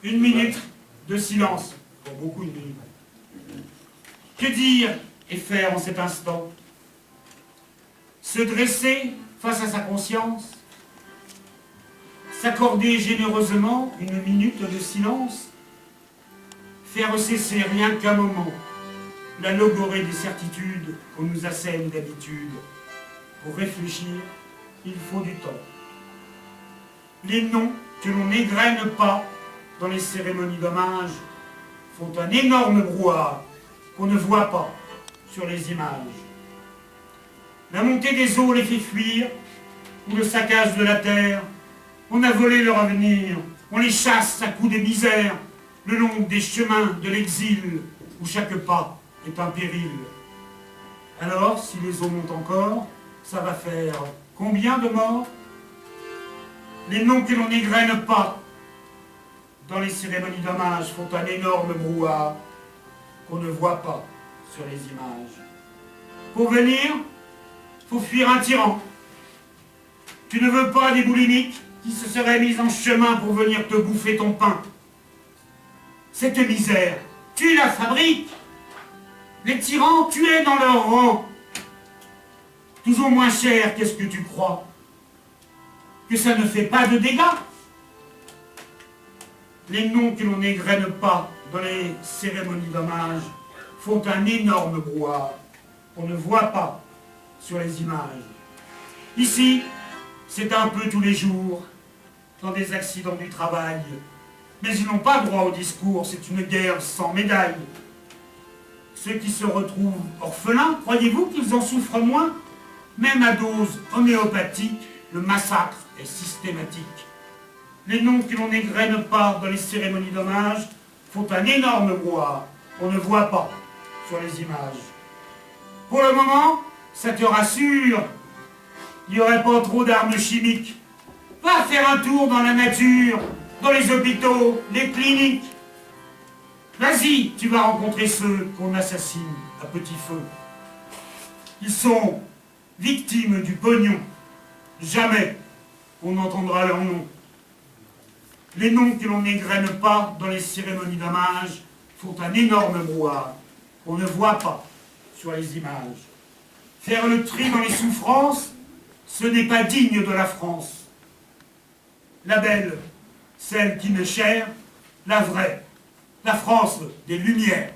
Une minute de silence, pour beaucoup une minute. Que dire et faire en cet instant? Se dresser face à sa conscience? S'accorder généreusement une minute de silence? Faire cesser rien qu'un moment la logorée des certitudes qu'on nous assène d'habitude. Pour réfléchir, il faut du temps. Les noms que l'on n'égrène pas dans les cérémonies d'hommage font un énorme brouhaha qu'on ne voit pas sur les images. La montée des eaux les fait fuir, ou le saccage de la terre. On a volé leur avenir, on les chasse à coups de misère, le long des chemins de l'exil, où chaque pas est un péril. Alors, si les eaux montent encore, ça va faire combien de morts? Les noms que l'on n'égrène pas dans les cérémonies d'hommage font un énorme brouhaha qu'on ne voit pas sur les images. Pour venir, faut fuir un tyran. Tu ne veux pas des boulimiques qui se seraient mis en chemin pour venir te bouffer ton pain. Cette misère, tu la fabriques. Les tyrans, tu es dans leur rang. Toujours moins cher, qu'est-ce que tu crois? Que ça ne fait pas de dégâts? Les noms que l'on n'égrène pas dans les cérémonies d'hommage font un énorme brouhaha qu'on ne voit pas sur les images. Ici, c'est un peu tous les jours, dans des accidents du travail. Mais ils n'ont pas droit au discours, c'est une guerre sans médaille. Ceux qui se retrouvent orphelins, croyez-vous qu'ils en souffrent moins? Même à dose homéopathique, le massacre est systématique. Les noms que l'on n'égrène pas dans les cérémonies d'hommage font un énorme brouhaha qu'on ne voit pas sur les images. Pour le moment, ça te rassure, il n'y aurait pas trop d'armes chimiques. Va faire un tour dans la nature, dans les hôpitaux, les cliniques. Vas-y, tu vas rencontrer ceux qu'on assassine à petit feu. Ils sont victimes du pognon. Jamais on n'entendra leur nom. Les noms que l'on n'égrène pas dans les cérémonies d'hommage font un énorme brouhaha qu'on ne voit pas sur les images. Faire le tri dans les souffrances, ce n'est pas digne de la France. La belle, celle qui m'est chère, la vraie, la France des Lumières.